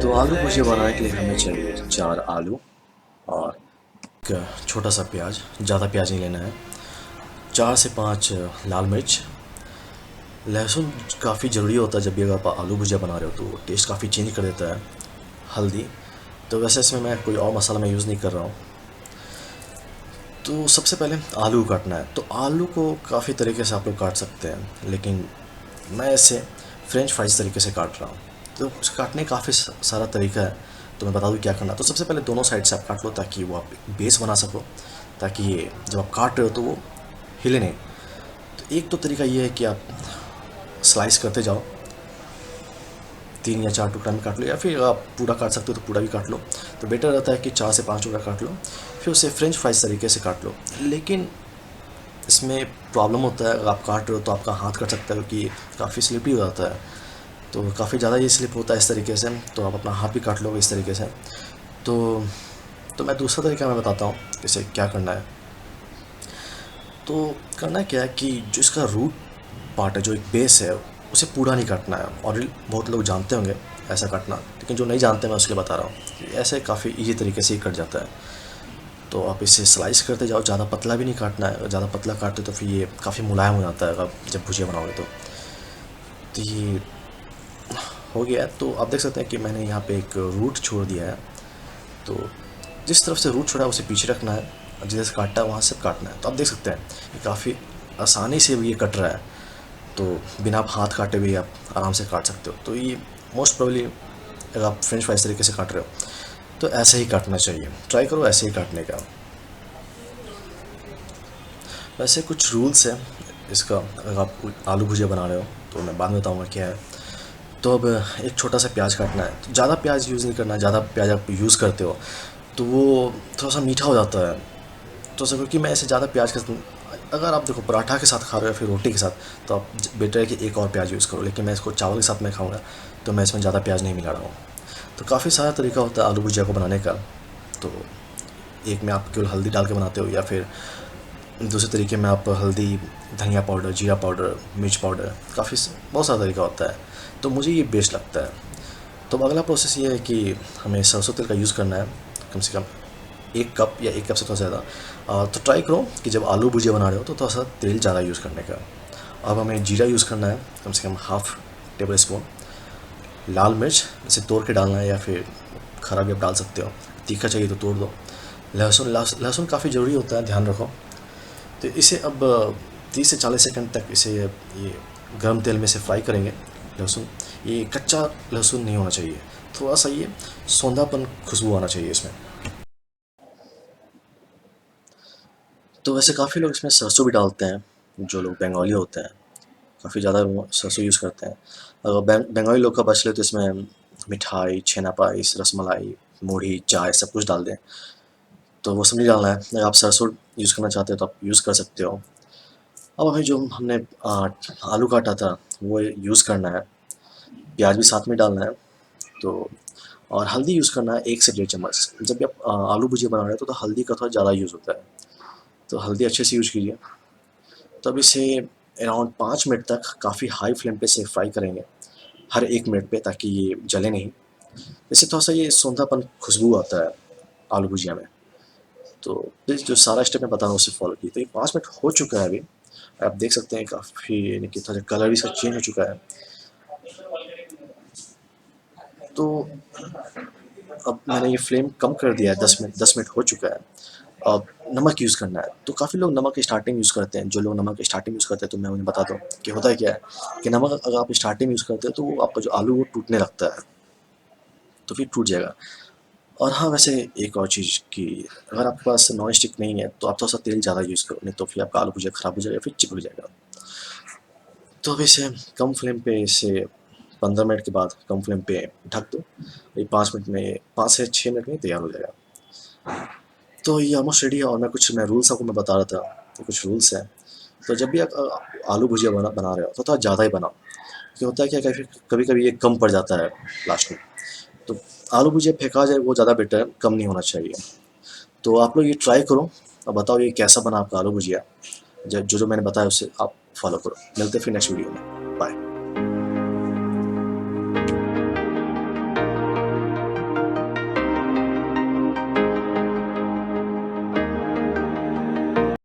तो आलू भुजिया बनाने के लिए हमें चाहिए 4 आलू और एक छोटा सा प्याज, ज़्यादा प्याज नहीं लेना है। 4 से 5 लाल मिर्च। लहसुन काफ़ी ज़रूरी होता है जब भी आप आलू भुजिया बना रहे हो, तो टेस्ट काफ़ी चेंज कर देता है। हल्दी, तो वैसे इसमें मैं कोई और मसाला मैं यूज़ नहीं कर रहा हूँ। तो सबसे पहले आलू काटना है। तो आलू को काफ़ी तरीके से आप लोग काट सकते हैं, लेकिन मैं इसे फ्रेंच फ्राइज़ तरीके से काट रहा हूँ। तो उसे काटने का काफ़ी सारा तरीका है, तो मैं बता दूँ क्या करना। तो सबसे पहले दोनों साइड से आप काट लो ताकि वो आप बेस बना सको, ताकि ये जब आप काट रहे हो तो वो हिले नहीं। तो एक तो तरीका ये है कि आप स्लाइस करते जाओ, 3 या 4 टुकड़ा में काट लो, या फिर आप पूरा काट सकते हो तो पूरा भी काट लो। तो बेटर रहता है कि 4 से 5 टुकड़ा काट लो, फिर उसे फ्रेंच फ्राइज़ तरीके से काट लो। लेकिन इसमें प्रॉब्लम होता है, अगर आप काट रहे हो तो आपका हाथ कट सकता है, क्योंकि काफ़ी स्लिपरी हो जाता है। तो काफ़ी ज़्यादा ये स्लिप होता है इस तरीके से, तो आप अपना हाथ भी काट लोगे इस तरीके से। तो मैं दूसरा तरीका मैं बताता हूँ इसे क्या करना है। तो करना क्या है कि जो इसका रूट पार्ट है, जो एक बेस है, उसे पूरा नहीं काटना है। और बहुत लोग जानते होंगे ऐसा काटना, लेकिन जो नहीं जानते मैं उसके लिए बता रहा हूँ। ऐसे काफ़ी ईजी तरीके से ही कट जाता है। तो आप इसे स्लाइस करते जाओ, ज़्यादा पतला भी नहीं काटना है। ज़्यादा पतला काटते तो फिर ये काफ़ी मुलायम हो जाता है आप जब भुजिया बनाओगे तो ये हो गया है। तो आप देख सकते हैं कि मैंने यहाँ पे एक रूट छोड़ दिया है। तो जिस तरफ से रूट छोड़ा है उसे पीछे रखना है, और जिधर से काटा है वहाँ से काटना है। तो आप देख सकते हैं कि काफ़ी आसानी से ये कट रहा है। तो बिना आप हाथ काटे भी आप आराम से काट सकते हो। तो ये मोस्ट प्रोबेबली अगर आप फ्रेंच फ्राइज तरीके से काट रहे हो तो ऐसे ही काटना चाहिए। ट्राई करो ऐसे ही काटने का। वैसे कुछ रूल्स हैं इसका, अगर आप आलू भुजिया बना रहे हो तो मैं बाद में बताऊँगा क्या है। तो अब एक छोटा सा प्याज काटना है। तो ज़्यादा प्याज यूज़ नहीं करना। ज़्यादा प्याज आप यूज़ करते हो तो वो थोड़ा सा मीठा हो जाता है। तो सर क्योंकि मैं ऐसे ज़्यादा प्याज के, अगर आप देखो पराठा के साथ खा रहे हो फिर रोटी के साथ, तो आप बेटर है कि एक और प्याज यूज़ करो। लेकिन मैं इसको चावल के साथ में खाऊंगा, तो मैं इसमें ज़्यादा प्याज नहीं मिला रहा हूँ। तो काफ़ी सारा तरीका होता है आलू भुजिया को बनाने का। तो एक में आप केवल हल्दी डाल के बनाते हो, या फिर दूसरे तरीके में आप हल्दी, धनिया पाउडर, जीरा पाउडर, मिर्च पाउडर, बहुत सारा तरीका होता है। तो मुझे ये बेस्ट लगता है। तो अब अगला प्रोसेस ये है कि हमें सरसों तेल का यूज़ करना है, कम से कम 1 कप या 1 कप से थोड़ा ज़्यादा। तो ट्राई करो कि जब आलू भुजिया बना रहे हो तो थोड़ा सा तेल ज़्यादा यूज़ करने का। अब हमें जीरा यूज़ करना है, कम से कम हाफ़ टेबल स्पून। लाल मिर्च इसे तोड़ के डालना है, या फिर खरा भी आप डाल सकते हो। तीखा चाहिए तो तोड़ दो। लहसुन काफ़ी ज़रूरी होता है, ध्यान रखो। तो इसे अब 30 से 40 सेकंड तक इसे ये गर्म तेल में से फ्राई करेंगे। लहसुन, ये कच्चा लहसुन नहीं होना चाहिए, थोड़ा सा ये सौंधापन खुशबू आना चाहिए इसमें। तो वैसे काफ़ी लोग इसमें सरसों भी डालते हैं, जो लोग बंगाली होते हैं काफ़ी ज़्यादा वो सरसों यूज़ करते हैं। अगर बंगाली लोग का बच ले तो इसमें मिठाई, छेना पायस, रसमलाई, मूढ़ी, चाय सब कुछ डाल दें। तो वो सब नहीं डालना है। अगर आप सरसों यूज़ करना चाहते हो तो आप यूज़ कर सकते हो। अब हमें जो हमने आलू काटा था वो यूज़ करना है। प्याज भी साथ में डालना है। तो और हल्दी यूज़ करना है 1 से 1.5 चम्मच। जब भी आप आलू भुजिया बना रहे हो तो हल्दी का थोड़ा ज़्यादा यूज़ होता है। तो हल्दी अच्छे से यूज़ कीजिए। तो अब इसे अराउंड 5 मिनट तक काफ़ी हाई फ्लेम पे इसे फ्राई करेंगे, हर 1 मिनट पे, ताकि ये जले नहीं। इससे थोड़ा सा ये सौंधापन खुशबू आता है आलू भुजिया में। तो ये जो सारा स्टेप मैं बता रहा हूँ उसे फॉलो कीजिए। तो ये 5 मिनट हो चुका है अभी। आप देख सकते हैं काफ़ी, यानी कि थोड़ा कलर भी इसका चेंज हो चुका है। तो अब मैंने ये फ्लेम कम कर दिया है, 10 मिनट हो चुका है। अब नमक यूज़ करना है। तो काफ़ी लोग नमक स्टार्टिंग यूज़ करते हैं। जो लोग नमक स्टार्टिंग यूज़ करते हैं तो मैं उन्हें बताता हूँ कि होता है क्या है, कि नमक अगर आप स्टार्टिंग यूज़ करते हो तो वो आपका जो आलू वो टूटने लगता है, तो फिर टूट जाएगा। और हाँ, वैसे एक और चीज़ कि अगर आपके पास नॉन स्टिक नहीं है तो आप थोड़ा सा तेल ज़्यादा यूज़ करो, नहीं तो फिर आपका आलू भुजिया ख़राब हो जाएगा, फिर चिपक जाएगा। तो अब इसे कम फ्लेम पे इसे 15 मिनट के बाद कम फ्लेम पे ढक दो। ये 5 मिनट में, 5 से 6 मिनट में तैयार हो जाएगा। तो ये ऑलमोस्ट रेडी है। और मैं रूल्स आपको मैं बता रहा था, तो कुछ रूल्स हैं। तो जब भी आप आलू भुजिया बना रहे हो तो थोड़ा ज़्यादा ही बनाओ। क्योंकि होता है क्या, कभी कभी ये कम पड़ जाता है लास्ट में। तो आलू भुजिया फेंका जाए वो ज़्यादा बेटर है, कम नहीं होना चाहिए। तो आप लोग ये ट्राई करो और बताओ ये कैसा बना आपका आलू भुजिया। जो जो मैंने बताया उससे आप फॉलो करो। मिलते हैं फिर नेक्स्ट वीडियो में।